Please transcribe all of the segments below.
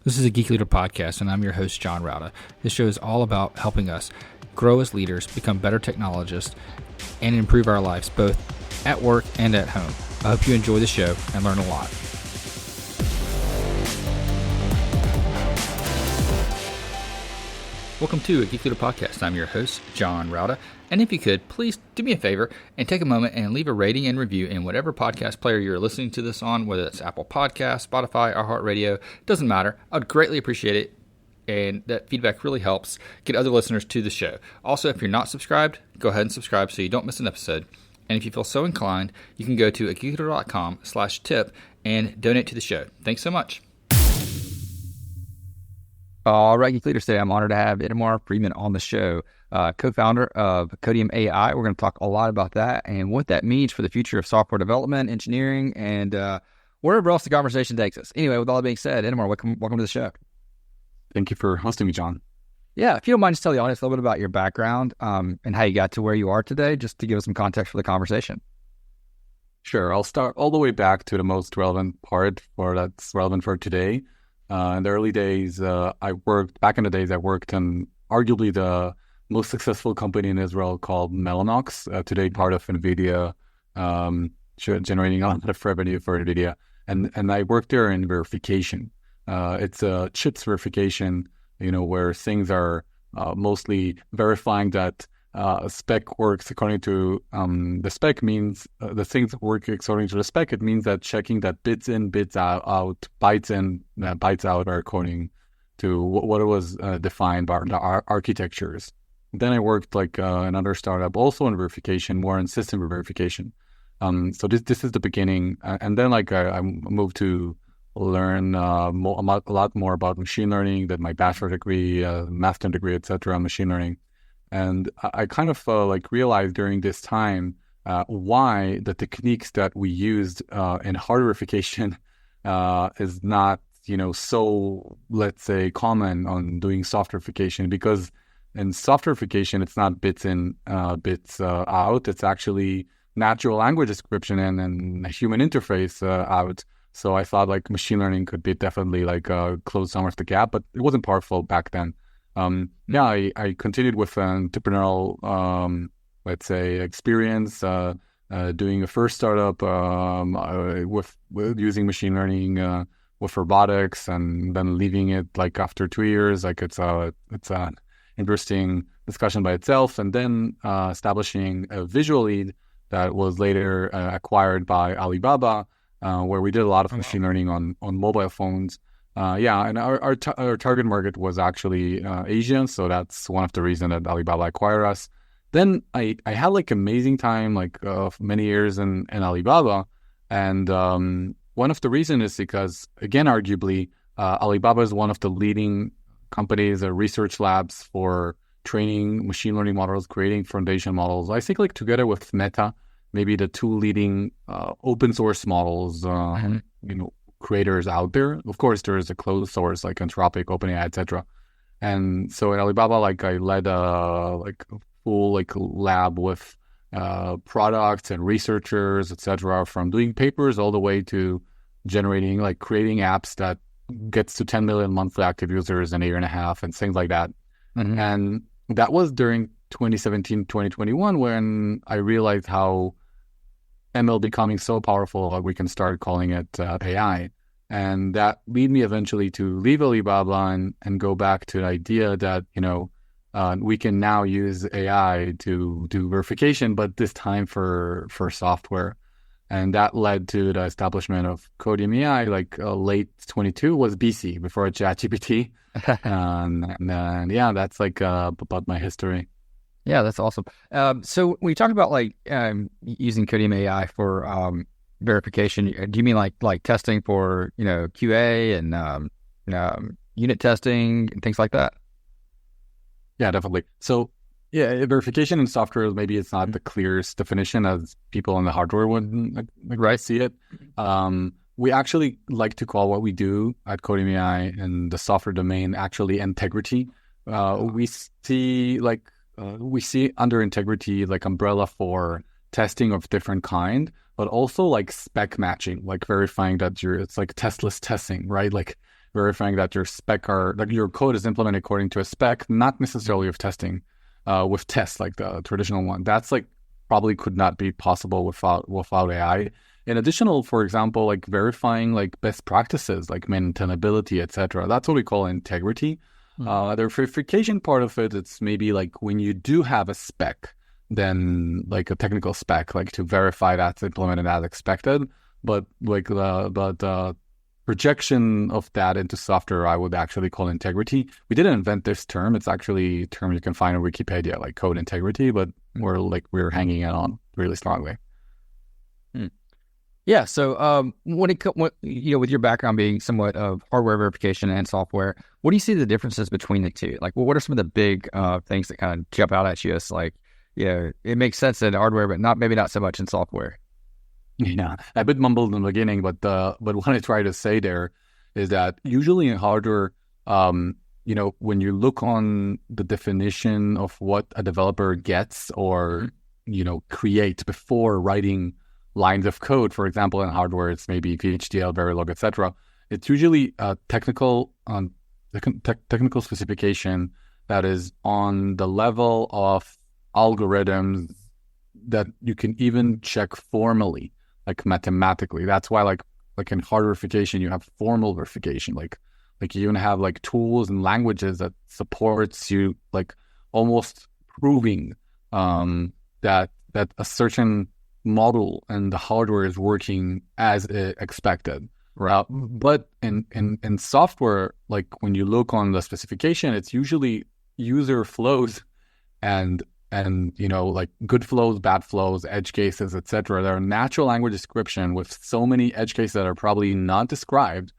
This is a Geek Leader podcast, and I'm your host, John Rauda. This show is all about helping us grow as leaders, become better technologists, and improve our lives both at work and at home. I hope you enjoy the show and learn a lot. Welcome to a Geek Leader podcast. I'm your host, John Rauda. And if you could, please do me a favor and take a moment and leave a rating and review in whatever podcast player you're listening to this on, whether it's Apple Podcasts, Spotify, iHeartRadio. Doesn't matter. I'd greatly appreciate it. And that feedback really helps get other listeners to the show. Also, if you're not subscribed, go ahead and subscribe so you don't miss an episode. And if you feel so inclined, you can go to geekleader.com/tip and donate to the show. Thanks so much. All right, Geek Leaders, today I'm honored to have Itamar Friedman on the show, co-founder of Qodo AI. We're going to talk a lot about that and what that means for the future of software development, engineering, and wherever else the conversation takes us. Anyway, with all that being said, Itamar, welcome to the show. Thank you for hosting me, John. Yeah, if you don't mind, just tell the audience a little bit about your background and how you got to where you are today, just to give us some context for the conversation. Sure. I'll start all the way back to the most relevant part that's relevant for today. In the early days, I worked in arguably the most successful company in Israel called Mellanox, today part of NVIDIA, generating a lot of revenue for NVIDIA. And I worked there in verification. It's a chips verification, where things are mostly verifying that a spec works according to the spec means the things work according to the spec. It means that checking that bits in, bits out, bytes in, bytes out are according to what it was defined by the architectures. Then I worked another startup also in verification, more in system verification. So this is the beginning. And then I moved to learn a lot more about machine learning, that my bachelor degree, master degree, etc., machine learning. And I kind of realized during this time why the techniques that we used in hardware verification is not, so, let's say, common on doing software verification. Because in software verification, it's not bits in, bits out. It's actually natural language description in and a human interface out. So I thought machine learning could be definitely close some of the gap, but it wasn't powerful back then. I continued with entrepreneurial, let's say, experience, doing a first startup with using machine learning with robotics, and then leaving it after 2 years. It's an interesting discussion by itself, and then establishing a visual lead that was later acquired by Alibaba, where we did a lot of machine learning on mobile phones. And our target market was actually Asian, so that's one of the reasons that Alibaba acquired us. Then I had amazing time, many years in Alibaba, and one of the reasons is because, again, arguably, Alibaba is one of the leading companies or research labs for training machine learning models, creating foundation models. I think together with Meta, maybe the two leading open source models, creators out there. Of course, there is a closed source like Anthropic, OpenAI, etc. And so at Alibaba, I led a full lab with products and researchers, etc., from doing papers all the way to generating creating apps that gets to 10 million monthly active users in a year and a half and things like that. Mm-hmm. And that was during 2017, 2021, when I realized how ML becoming so powerful, we can start calling it AI. And that led me eventually to leave Alibaba and go back to the idea that, we can now use AI to do verification, but this time for software. And that led to the establishment of Qodo AI, late 22 was BC, before ChatGPT. and that's about my history. Yeah, that's awesome. So when you talk about using Qodo AI for verification, do you mean like testing for QA and unit testing and things like that? Yeah, definitely. So verification in software, maybe it's not the clearest definition as people on the hardware would see it. We actually like to call what we do at Qodo AI in the software domain actually integrity. We see under integrity umbrella for testing of different kind, but also spec matching, verifying that it's testless testing, right? verifying that your your code is implemented according to a spec, not necessarily with testing, with tests like the traditional one. That's like probably could not be possible without AI. In additional, for example, like verifying like best practices, like maintainability, etc. That's what we call integrity. The verification part of it, it's maybe like when you do have a spec, then like a technical spec, like to verify that's implemented as expected. But like the projection of that into software, I would actually call integrity. We didn't invent this term. It's actually a term you can find on Wikipedia, like code integrity, but we're hanging it on really strongly. Yeah. So with your background being somewhat of hardware verification and software, what do you see the differences between the two? Like, what are some of the big things that kind of jump out at you as like, it makes sense in hardware, but maybe not so much in software? Yeah, a bit mumbled in the beginning, but what I try to say there is that usually in hardware, when you look on the definition of what a developer gets or creates before writing lines of code, for example, in hardware, it's maybe VHDL, Verilog, etc. It's usually a technical specification that is on the level of algorithms that you can even check formally, like mathematically. That's why like in hardware verification, you have formal verification. Like you even have like tools and languages that supports you like almost proving that a certain model and the hardware is working as expected. Right. But in software, like when you look on the specification, it's usually user flows and like good flows, bad flows, edge cases, etc. There are natural language description with so many edge cases that are probably not described.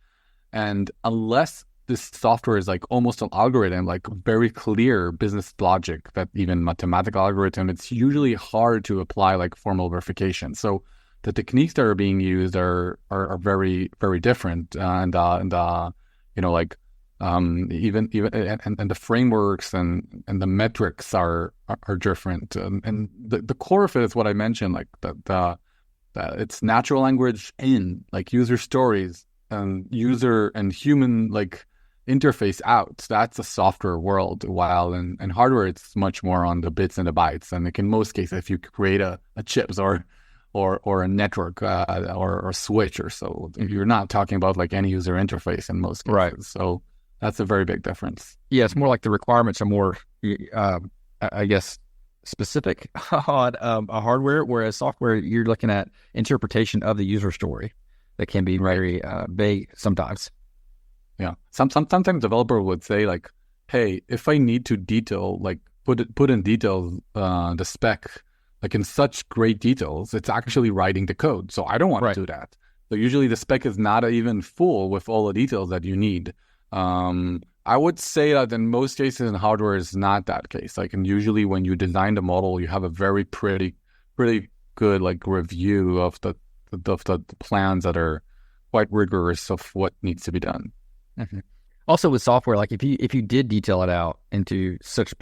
And unless this software is like almost an algorithm, like very clear business logic, that even mathematical algorithm, it's usually hard to apply like formal verification. So the techniques that are being used are very, very different. And even the frameworks and the metrics are different. And the core of it is what I mentioned, like the it's natural language in, like user stories and user and human like interface out. That's a software world, while in hardware it's much more on the bits and the bytes. And like in most cases, if you create a chips or a network or a switch or so, you're not talking about like any user interface in most cases. Right. So that's a very big difference. Yeah, it's more like the requirements are more, I guess, specific on a hardware, whereas software, you're looking at interpretation of the user story that can be very vague sometimes. Yeah, sometimes developer would say like, "Hey, if I need to detail, like put in details the spec, like in such great details, it's actually writing the code. So I don't want to do that. So usually the spec is not even full with all the details that you need." I would say that in most cases in hardware is not that case. Like, and usually when you design the model, you have a very pretty good like review of the plans that are quite rigorous of what needs to be done. Mm-hmm. Also with software, like if you did detail it out into such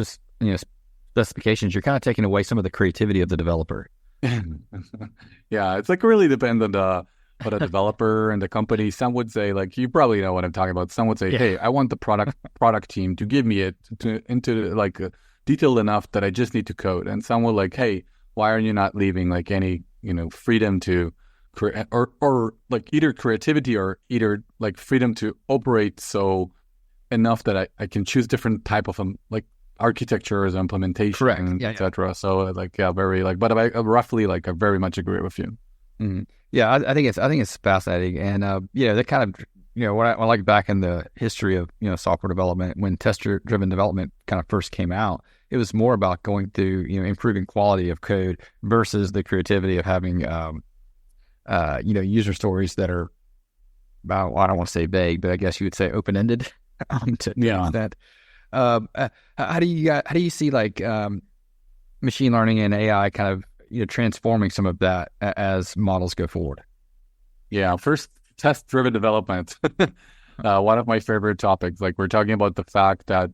specifications, you're kind of taking away some of the creativity of the developer. Yeah, it's like really depends on what a developer and the company. Some would say, like, you probably know what I'm talking about. Some would say, hey, I want the product team to give me it into like detailed enough that I just need to code. And some will like, hey, why are you not leaving like any freedom to create or like either creativity or either like freedom to operate so enough that I can choose different type of like architectures, implementation, etc. So like very like, but I roughly like I very much agree with you. Mm-hmm. Yeah, I think it's fascinating, and that kind of when I like back in the history of software development, when test-driven development kind of first came out, it was more about going through improving quality of code versus the creativity of having user stories that are about, well, I don't want to say vague, but I guess you would say open-ended. That. How do you see like machine learning and AI kind of transforming some of that as models go forward? Yeah, first, test-driven development. One of my favorite topics. Like we're talking about the fact that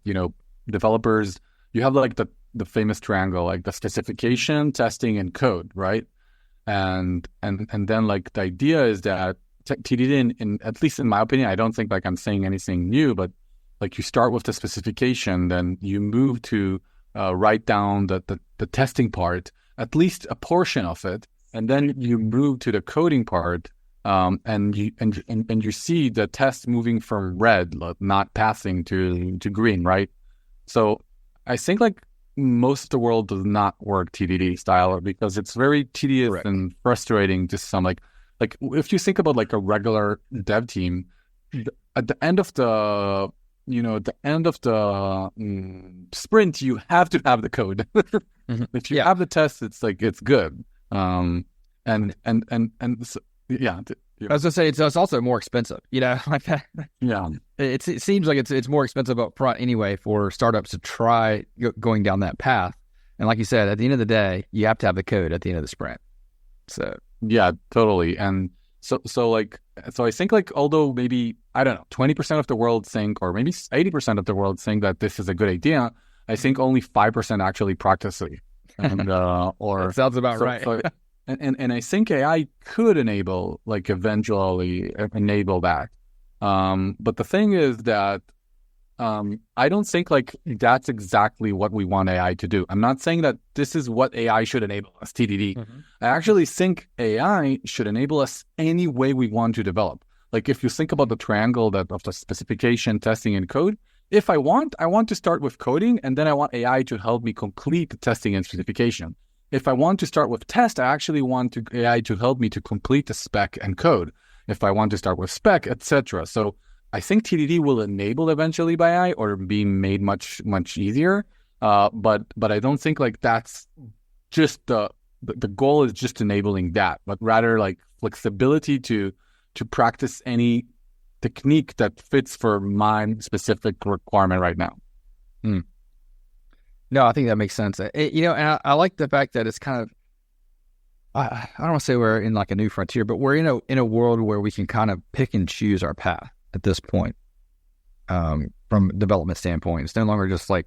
developers, you have like the famous triangle, like the specification, testing, and code, right? And then like the idea is that TDD in at least in my opinion, I don't think like I'm saying anything new, but like you start with the specification, then you move to write down the testing part, at least a portion of it, and then you move to the coding part, and you see the test moving from red, not passing, to green, right? So I think like most of the world does not work TDD style because it's very tedious Correct. and frustrating to some. Like if you think about like a regular dev team, at the end of the sprint, you have to have the code. If you have the test, it's like it's good. So, yeah. I was gonna say it's also more expensive, like that. Yeah. It seems like it's more expensive up front anyway for startups to try going down that path. And like you said, at the end of the day, you have to have the code at the end of the sprint. So yeah, totally. And so I think like although maybe I don't know 20% of the world think, or maybe 80% of the world think that this is a good idea, I think only 5% actually practice it. And or that sounds about right. And I think AI could eventually enable that. But the thing is that I don't think like that's exactly what we want AI to do. I'm not saying that this is what AI should enable us, TDD. Mm-hmm. I actually think AI should enable us any way we want to develop. Like if you think about the triangle of the specification, testing, and code, if I want to start with coding, and then I want AI to help me complete the testing and specification. If I want to start with test, I actually want AI to help me to complete the spec and code. If I want to start with spec, etc. So I think TDD will enable eventually by AI or be made much, much easier. But I don't think like that's just the goal is just enabling that, but rather like flexibility to practice any technique that fits for my specific requirement right now. No, I think that makes sense. And I like the fact that it's kind of, I don't want to say we're in like a new frontier, but we're in a world where we can kind of pick and choose our path at this point, from a development standpoint. It's no longer just like,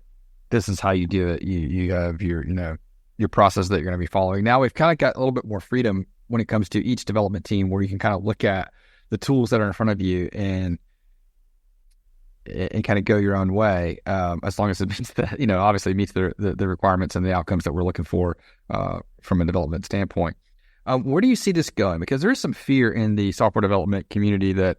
this is how you do it. You have your process that you're going to be following. Now we've kind of got a little bit more freedom when it comes to each development team, where you can kind of look at the tools that are in front of you and kind of go your own way, as long as it meets obviously meets the requirements and the outcomes that we're looking for from a development standpoint. Where do you see this going? Because there is some fear in the software development community that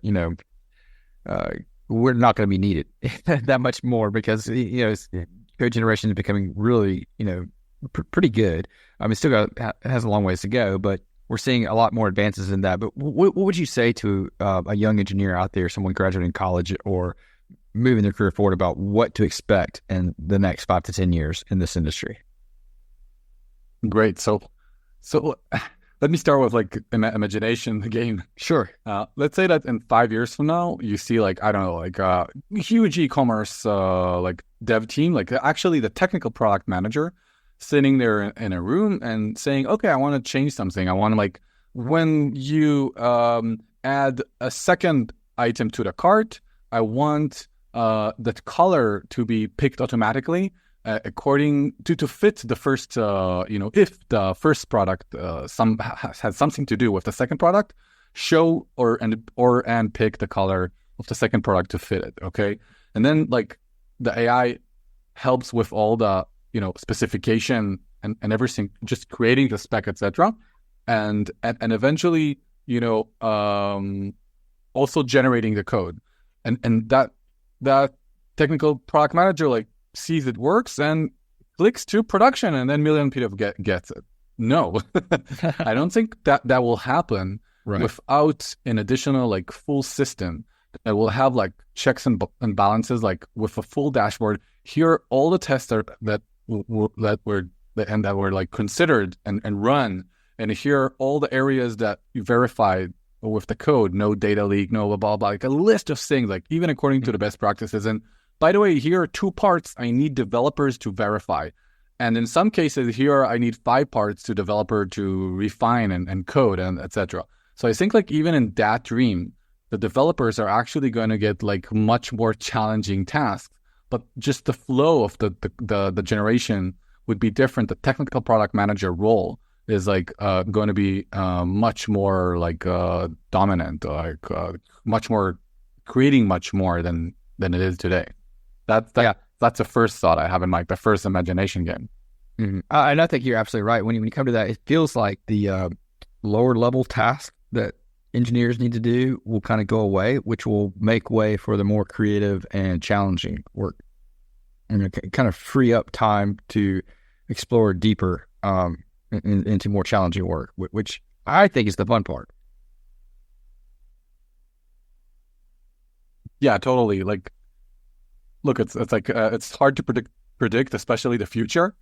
we're not going to be needed that much more, because code generation is becoming really pretty good. I mean, still has a long ways to go, but we're seeing a lot more advances in that. But what would you say to a young engineer out there, someone graduating college or moving their career forward, about what to expect in the next 5 to 10 years in this industry? Great. So let me start with like imagination game. Sure. Let's say that in 5 years from now, you see like, I don't know, like a huge e-commerce like dev team, like actually the technical product manager sitting there in a room and saying, okay, I want to change something. I want to like, when you add a second item to the cart, I want that color to be picked automatically according to fit the first, if the first product has something to do with the second product, show and pick the color of the second product to fit it. Okay, and then like the AI helps with all the specification and everything, just creating the spec, etc. And eventually, also generating the code, and that technical product manager like sees it works and clicks to production, and then million people gets it. No, I don't think that will happen without an additional like full system that will have like checks and balances, like with a full dashboard. Here are all the tests that were like considered and run, and here are all the areas that you verified with the code, no data leak, no blah, blah, blah, like a list of things, like even according to the best practices. And by the way, here are 2 parts I need developers to verify. And in some cases here, I need 5 parts to developer to refine and code and etc. So I think like even in that dream, the developers are actually going to get like much more challenging tasks, but just the flow of the generation would be different. The technical product manager role is like going to be much more like dominant, like much more creating much more than it is today. That's the first thought I have in the first imagination game. Mm-hmm. And I think you're absolutely right. When you come to that, it feels like the lower level task that engineers need to do will kind of go away, which will make way for the more creative and challenging work, and kind of free up time to explore deeper into more challenging work, which I think is the fun part. Yeah, totally. Like, look, it's like it's hard to predict, especially the future,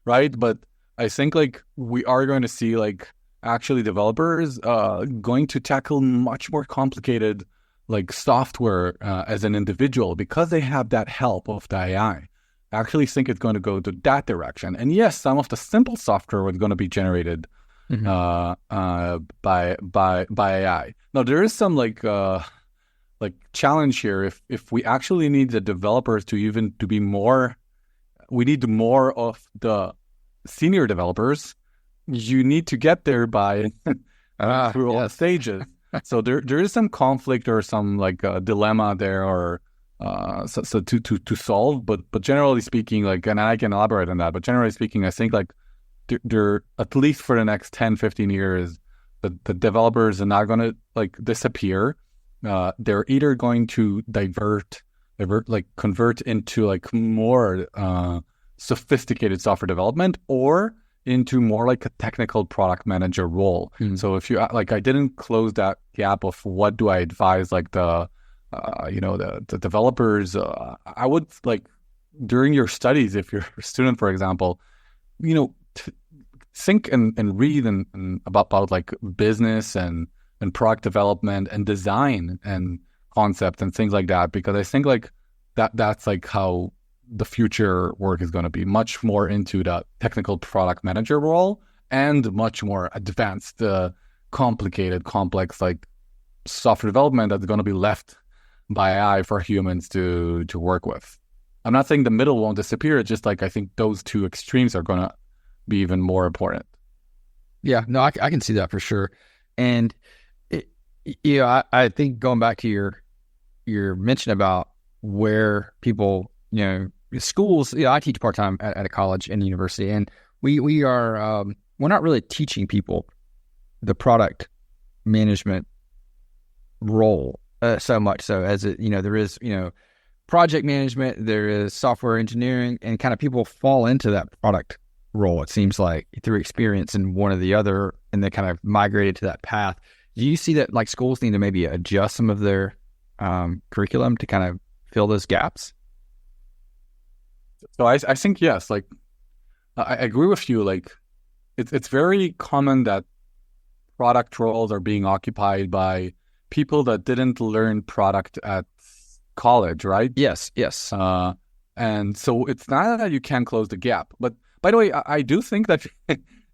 right? But I think like we are going to see like actually developers going to tackle much more complicated like software as an individual because they have that help of the AI. I actually think it's going to go to that direction. And yes, some of the simple software is going to be generated by AI. Now there is some like challenge here. If we actually need the developers to be more, we need more of the senior developers. You need to get there by through all stages. So there is some conflict or some like dilemma there, or so to solve. But generally speaking, like, and I can elaborate on that. But generally speaking, I think like there at least for the next 10, 15 years, the developers are not going to like disappear. They're either going to convert into like more sophisticated software development, or into more like a technical product manager role. So if you like, I didn't close that gap of what do I advise like the developers. I would like during your studies, if you're a student, for example, think and read and about like business and product development and design and concept and things like that, because I think like that's like how the future work is going to be much more into the technical product manager role and much more advanced, complicated, complex like software development that's going to be left by AI for humans to work with. I'm not saying the middle won't disappear. It's just like I think those two extremes are going to be even more important. Yeah, no, I can see that for sure. And I think going back to your mention about where people, schools, I teach part-time at a college and university, and we are, we're not really teaching people the product management role so much so as it, there is, project management, there is software engineering, and kind of people fall into that product role, it seems like, through experience in one or the other, and they kind of migrated to that path. Do you see that like schools need to maybe adjust some of their curriculum to kind of fill those gaps? So I think yes, like I agree with you. Like it's very common that product roles are being occupied by people that didn't learn product at college, right? Yes. And so it's not that you can close the gap. But by the way, I do think that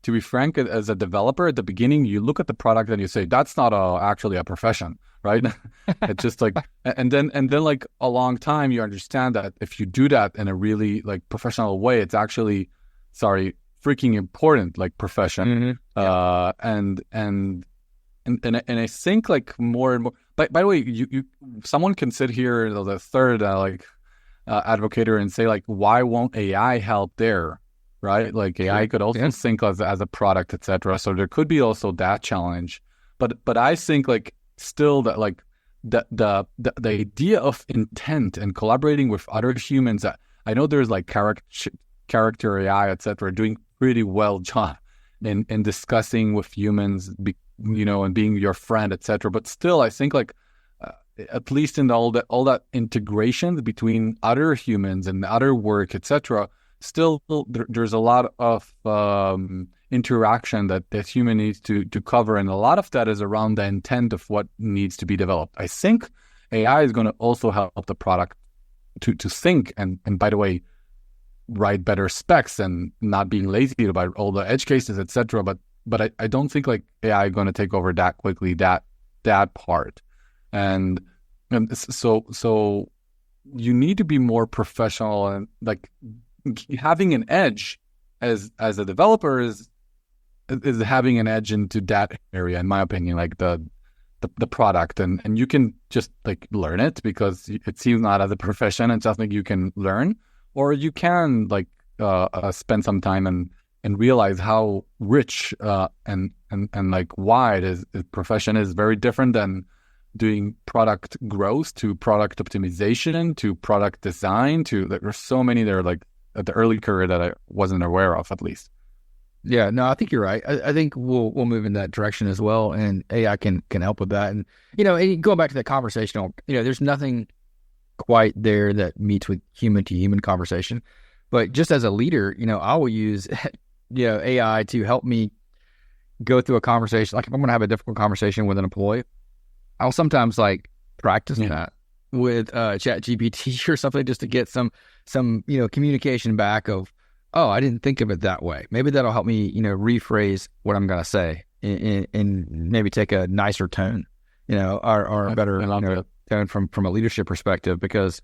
to be frank, as a developer at the beginning, you look at the product and you say, that's not actually a profession, right? It's just like, and then like a long time, you understand that if you do that in a really like professional way, it's actually, freaking important, like profession. And I think like more and more, by the way, you someone can sit here, the third advocator, and say like, why won't AI help there? Right? Like AI could also think as a product, etc. So there could be also that challenge. But I think like still that like the idea of intent and collaborating with other humans, I know there's like character AI, etc., doing pretty well job in discussing with humans, and being your friend, etc. But still, I think like at least in all that integration between other humans and other work, etc. Still, there's a lot of interaction that human needs to cover, and a lot of that is around the intent of what needs to be developed. I think AI is going to also help the product to think, and by the way, write better specs and not being lazy about all the edge cases, etc. But I don't think like AI is going to take over that quickly, that part, and so you need to be more professional, and like having an edge as a developer is is having an edge into that area, in my opinion, like the product, and you can just like learn it because it seems not as a profession and something you can learn, or you can like spend some time and realize how rich and like wide is profession is very different than doing product growth to product optimization to product design to there's so many there like at the early career that I wasn't aware of, at least. Yeah, no, I think you're right. I think we'll move in that direction as well, and AI can help with that. And and going back to that conversational, there's nothing quite there that meets with human to human conversation. But just as a leader, I will use AI to help me go through a conversation. Like if I'm going to have a difficult conversation with an employee, I'll sometimes like practice that with Chat GPT or something just to get some communication back of, oh, I didn't think of it that way. Maybe that'll help me, rephrase what I'm going to say and maybe take a nicer tone, or a better tone from a leadership perspective, because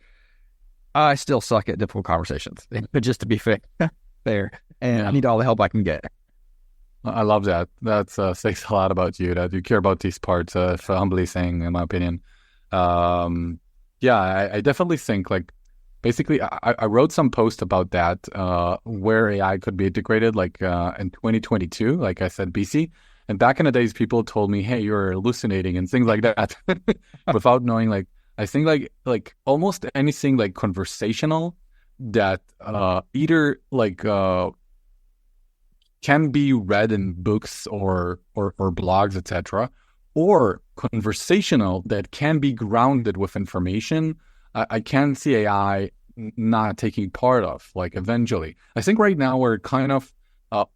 I still suck at difficult conversations, but just to be fair, and I need all the help I can get. I love that. That says a lot about you, that you care about these parts, for humbly saying, in my opinion. I definitely think like, basically, I wrote some post about that, where AI could be integrated, like in 2022, like I said, BC. And back in the days, people told me, "Hey, you're hallucinating," and things like that, without knowing. Like I think, like almost anything like conversational that either like can be read in books or blogs, etc., or conversational that can be grounded with information. I can see AI not taking part of, like, eventually. I think right now we're kind of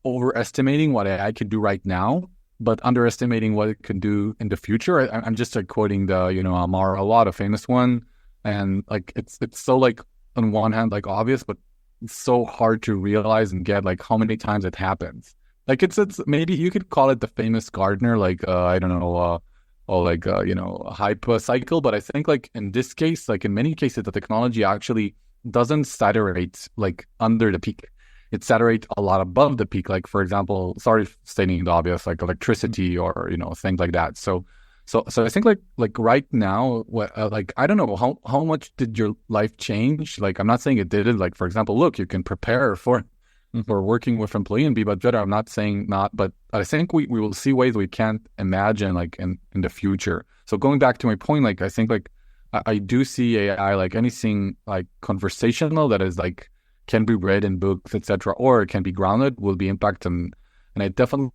overestimating what AI could do right now, but underestimating what it could do in the future. I'm just like quoting the, Amar a lot, a famous one. And like, it's so like, on one hand, like obvious, but it's so hard to realize and get like how many times it happens. Like it's maybe you could call it the famous Gardner, like, I don't know, or like, hype cycle. But I think like in this case, like in many cases, the technology actually doesn't saturate like under the peak. It saturates a lot above the peak. Like, for example, sorry, stating the obvious, like electricity or, things like that. So I think like right now, like, I don't know, how much did your life change? Like, I'm not saying it did it. Like, for example, look, you can prepare for working with employee and be much better. I'm not saying not, but I think we will see ways we can't imagine like in the future. So going back to my point, like I think like I do see AI like anything like conversational that is like can be read in books, etc., or it can be grounded will be impacted. And I definitely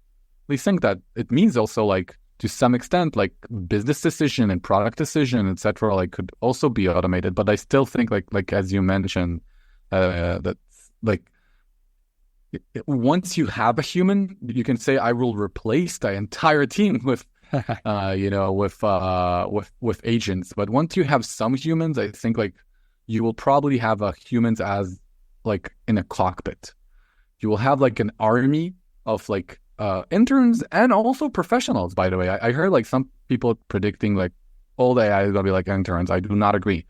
think that it means also like to some extent like business decision and product decision, etc., like could also be automated. But I still think like as you mentioned, that like once you have a human, you can say I will replace the entire team with with agents. But once you have some humans, I think like you will probably have humans as like in a cockpit. You will have like an army of like interns and also professionals. By the way, I heard like some people predicting like all the AI is gonna be like interns. I do not agree.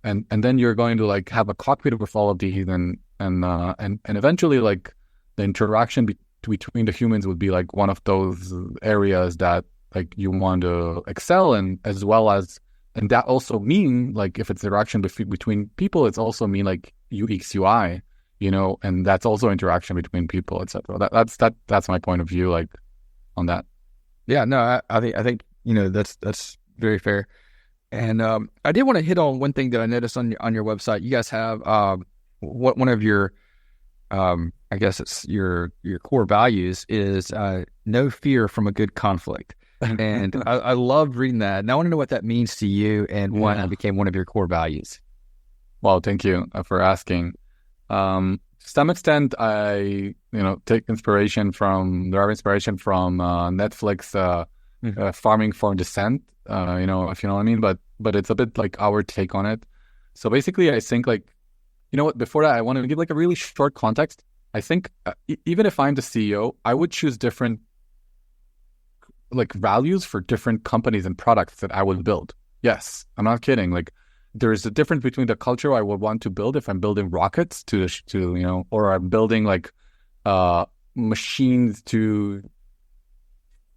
And then you're going to like have a cockpit with all of these, and eventually like the interaction between the humans would be like one of those areas that like you want to excel in, as well as, and that also mean like if it's interaction between people, it's also mean like UX UI, and that's also interaction between people, etc. That's my point of view, like on that. Yeah, no, I think that's very fair. And I did want to hit on one thing that I noticed on your website. You guys have one of your I guess it's your core values is no fear from a good conflict. And I loved reading that. And I want to know what that means to you and why it became one of your core values. Well, thank you for asking. To some extent, I take inspiration from Netflix Farming for Descent. If you know what I mean, but it's a bit like our take on it. So basically, I think like, what, before that, I want to give like a really short context. I think even if I'm the CEO, I would choose different like values for different companies and products that I would build. Yes, I'm not kidding. Like there's a difference between the culture I would want to build if I'm building rockets or I'm building like machines to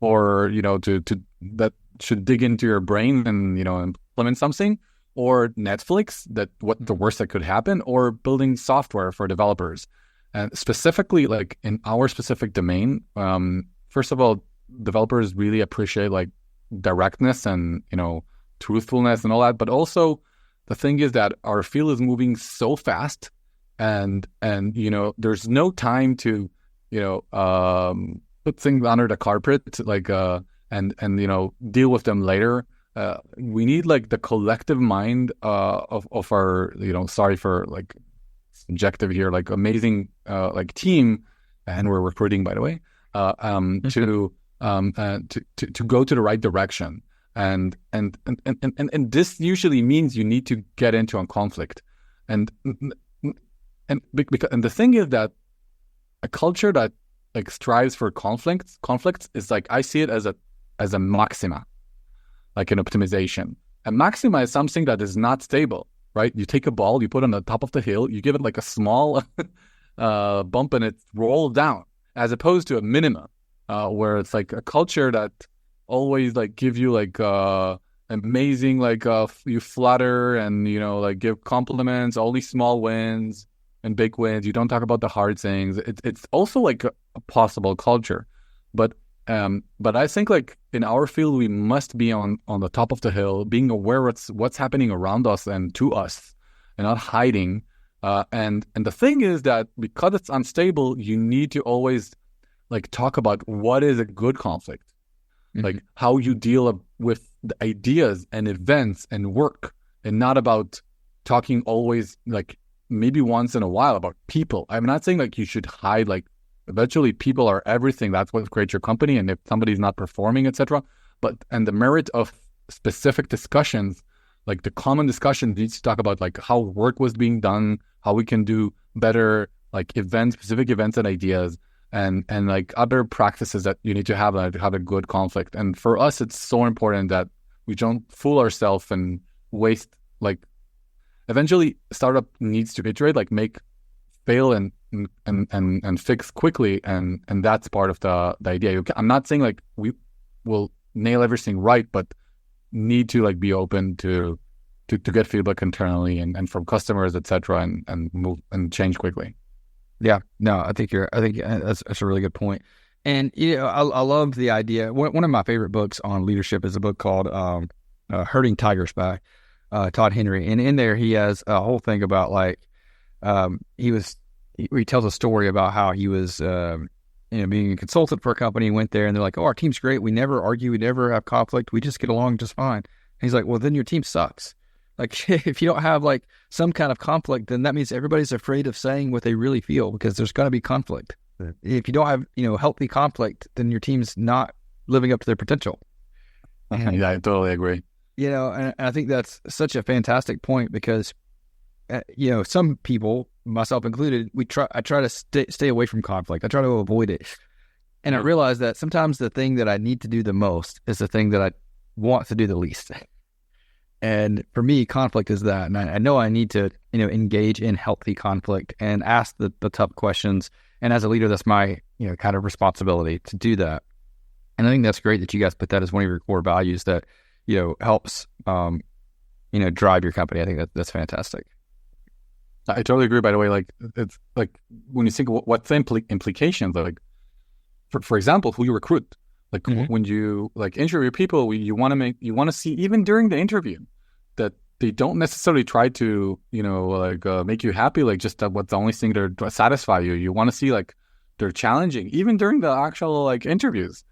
or to that should dig into your brain and implement something, or Netflix, that what the worst that could happen, or building software for developers. And specifically, like in our specific domain, first of all, developers really appreciate like directness and truthfulness and all that. But also, the thing is that our field is moving so fast, and there's no time to put things under the carpet, like and deal with them later. We need like the collective mind of our sorry for like subjective here, like amazing like team, and we're recruiting, by the way, to go to the right direction, and this usually means you need to get into a conflict, and the thing is that a culture that like strives for conflicts is like, I see it as a maxima, like an optimization. A maxima is something that is not stable, right? You take a ball, you put it on the top of the hill, you give it like a small bump and it rolls down, as opposed to a minima, where it's like a culture that always like give you like amazing, like you flatter and like give compliments, all these small wins and big wins. You don't talk about the hard things. It's also like a possible culture, but I think like in our field we must be on the top of the hill, being aware what's happening around us and to us, and not hiding. And the thing is that because it's unstable, you need to always like talk about what is a good conflict, like how you deal with the ideas and events and work, and not about talking always like maybe once in a while about people. I'm not saying like you should hide, like eventually people are everything. That's what creates your company. And if somebody's not performing, etc. And the merit of specific discussions, like the common discussion needs to talk about like how work was being done, how we can do better, like specific events and ideas, and like other practices that you need to have a good conflict. And for us, it's so important that we don't fool ourselves and waste, like eventually startup needs to iterate, like fail and fix quickly, and that's part of the idea. I'm not saying like we will nail everything right, but need to like be open to get feedback internally and from customers, etc., and move and change quickly. Yeah, no, I think that's a really good point. And I love the idea. One of my favorite books on leadership is a book called Herding Tigers by Todd Henry, and in there he has a whole thing about like he tells a story about how he was being a consultant for a company. Went there and they're like, oh, our team's great, we never argue, we never have conflict, we just get along just fine. And he's like, well, then your team sucks. Like if you don't have like some kind of conflict, then that means everybody's afraid of saying what they really feel, because there's going to be conflict. If you don't have healthy conflict, then your team's not living up to their potential. And, yeah, I totally agree. And I think that's such a fantastic point, because some people, myself included, I try to stay away from conflict. I try to avoid it. And I realize that sometimes the thing that I need to do the most is the thing that I want to do the least. And for me, conflict is that. And I know I need to, engage in healthy conflict and ask the tough questions. And as a leader, that's my, kind of responsibility to do that. And I think that's great that you guys put that as one of your core values that, helps, drive your company. I think that's fantastic. I totally agree. By the way, like it's like when you think of what's the implications, like for example, who you recruit, like when you like interview people, you want to see even during the interview that they don't necessarily try to make you happy, like just what's the only thing to satisfy you. You want to see like they're challenging even during the actual like interviews,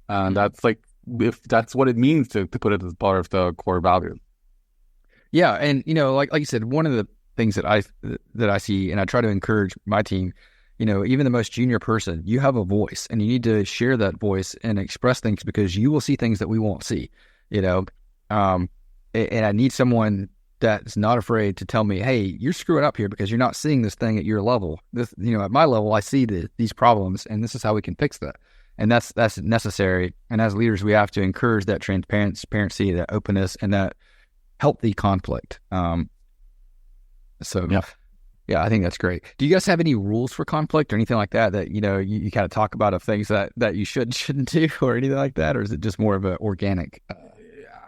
and that's like if that's what it means to put it as part of the core value. Yeah, and like you said, one of the things that I see, and I try to encourage my team, even the most junior person, you have a voice and you need to share that voice and express things, because you will see things that we won't see, and I need someone that's not afraid to tell me, hey, you're screwing up here because you're not seeing this thing at your level. This, at my level, I see these problems, and this is how we can fix that. And that's necessary. And as leaders, we have to encourage that transparency, that openness, and that healthy conflict. So, Yeah, I think that's great. Do you guys have any rules for conflict or anything like that you kind of talk about of things that you shouldn't do or anything like that? Or is it just more of an organic?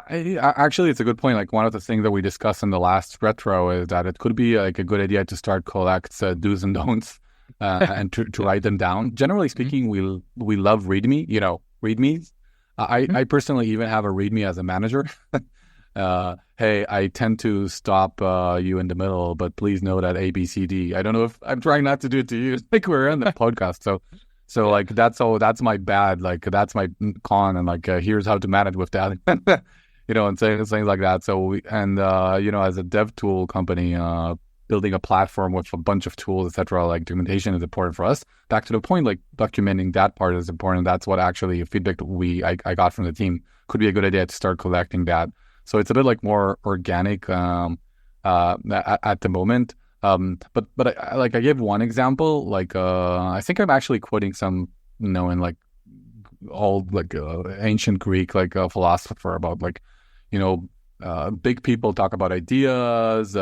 Actually, it's a good point. Like one of the things that we discussed in the last retro is that it could be like a good idea to start collect do's and don'ts and to write them down. Generally speaking, we love README, READMEs. I personally even have a README as a manager. Hey, I tend to stop you in the middle, but please know that A, B, C, D. I don't know if I'm trying not to do it to you. Like we're in the podcast, so like that's my bad. Like that's my con, and like here's how to manage with that. And saying things like that. So as a dev tool company, building a platform with a bunch of tools, etc., like documentation is important for us. Back to the point, like documenting that part is important. That's what actually feedback I got from the team. Could be a good idea to start collecting that. So it's a bit like more organic at the moment. But I give one example. Like I think I'm actually quoting some in like old like ancient Greek like philosopher about like big people talk about ideas.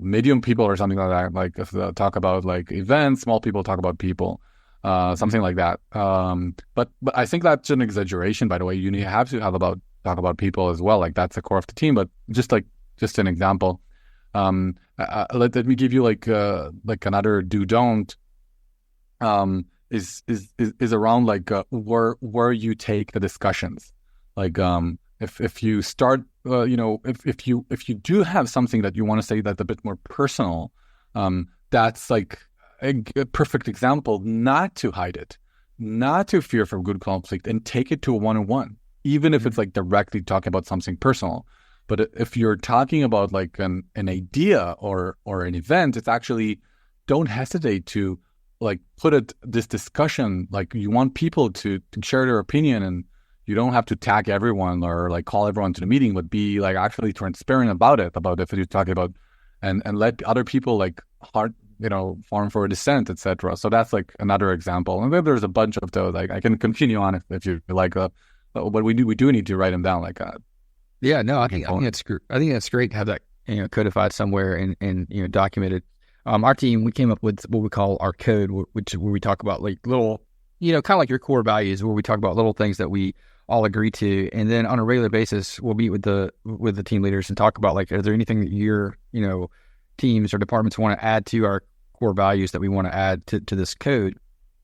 Medium people or something like that, like talk about like events. Small people talk about people. Something like that. But I think that's an exaggeration. By the way, you have to talk about people as well. Like that's the core of the team. But just an example. Let me give you like another do don't. Is around like where you take the discussions. Like if you start if you do have something that you want to say that's a bit more personal, that's like a perfect example not to hide it, not to fear from good conflict, and take it to a one-on-one, even if it's like directly talking about something personal. But if you're talking about like an idea or an event, it's actually don't hesitate to like put this discussion, like you want people to share their opinion, and you don't have to tag everyone or like call everyone to the meeting, but be like actually transparent about if you're talking about, and let other people like form for a dissent, etc. So that's like another example. And then there's a bunch of those. Like I can continue on if you like, but we do need to write them down like that. Yeah, no, I think that's great to have that codified somewhere and documented. Our team, we came up with what we call our code, where we talk about like little, kind of like your core values, where we talk about little things that we all agree to, and then on a regular basis, we'll meet with the team leaders and talk about like, is there anything that your teams or departments want to add to our core values that we want to add to this code,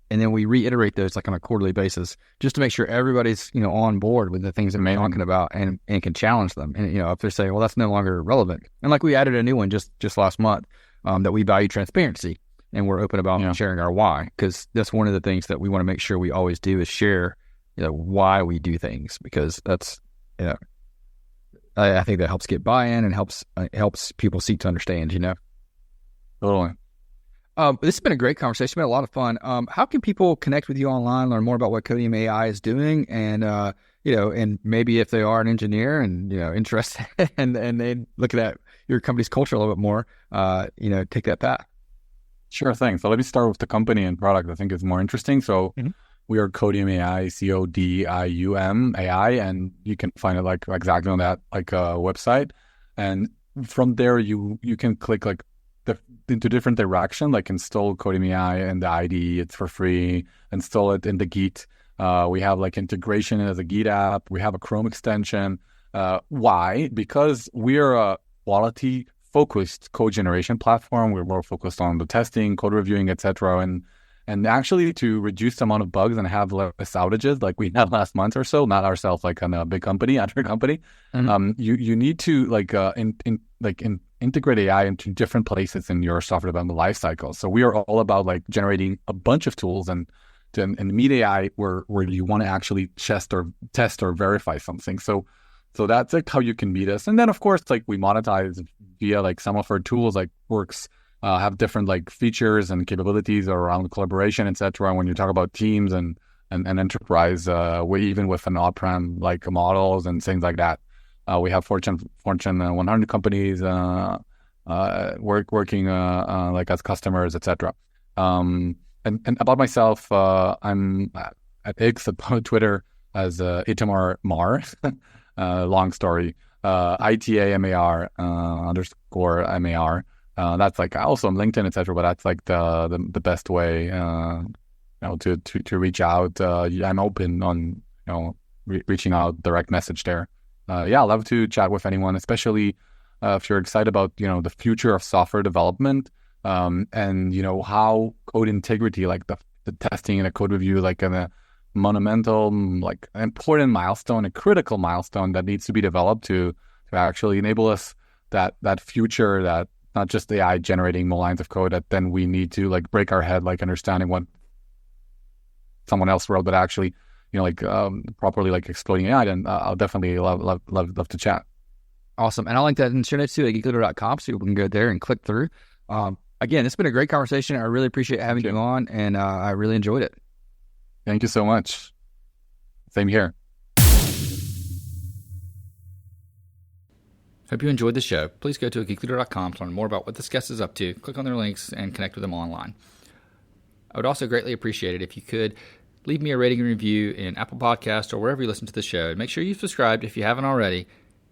and then we reiterate those like on a quarterly basis, just to make sure everybody's on board with the things that we're talking about and can challenge them. And if they're saying, well, that's no longer relevant, and like we added a new one just last month, that we value transparency and we're open about sharing our why, because that's one of the things that we want to make sure we always do is share why we do things, because that's I think that helps get buy-in and helps people seek to understand. Totally. This has been a great conversation. It's been a lot of fun. How can people connect with you online, learn more about what Codium AI is doing, and and maybe if they are an engineer and interested and they look at your company's culture a little bit more, take that path? Sure thing. So let me start with the company and product. I think it's more interesting. So we are Codium AI, CODIUM AI, and you can find it like exactly on that website. And from there, you can click like into different direction, like install Codium AI in the IDE. It's for free. Install it in the Git. We have like integration as a Git app. We have a Chrome extension. Why? Because we are a quality-focused code generation platform. We're more focused on the testing, code reviewing, etc. And actually to reduce the amount of bugs and have less outages like we had last month or so, not ourselves like on a big company, after company, you need to integrate AI into different places in your software development lifecycle. So we are all about like generating a bunch of tools and meet AI where you want to actually test or verify something. So that's like how you can meet us. And then of course, like we monetize via like some of our tools like Works, have different like features and capabilities around collaboration, etc. When you talk about teams and enterprise, even with an on-prem like models and things like that, we have Fortune 100 companies working like as customers, etc. And about myself, I'm at X, at Twitter as Itamar Mar, long story, ITAMAR _MAR. That's like also on LinkedIn, etc. But that's like the best way, to reach out. I'm open on reaching out, direct message there. Yeah, I'd love to chat with anyone, especially if you're excited about the future of software development, and how code integrity, like the testing and a code review, like a monumental, like an important milestone, a critical milestone that needs to be developed to actually enable us that future, that not just AI generating more lines of code that then we need to like break our head like understanding what someone else wrote, but actually properly like exploiting AI. Then I'll definitely love to chat. Awesome. And I'll link that in the show notes too at geekleader.com so people can go there and click through. Again, it's been a great conversation. I really appreciate having you on, and I really enjoyed it. Thank you so much. Same here. Hope you enjoyed the show. Please go to geekleader.com to learn more about what this guest is up to. Click on their links and connect with them online. I would also greatly appreciate it if you could leave me a rating and review in Apple Podcasts or wherever you listen to the show. Make sure you've subscribed if you haven't already.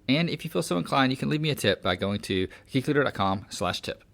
And if you feel so inclined, you can leave me a tip by going to geekleader.com/tip.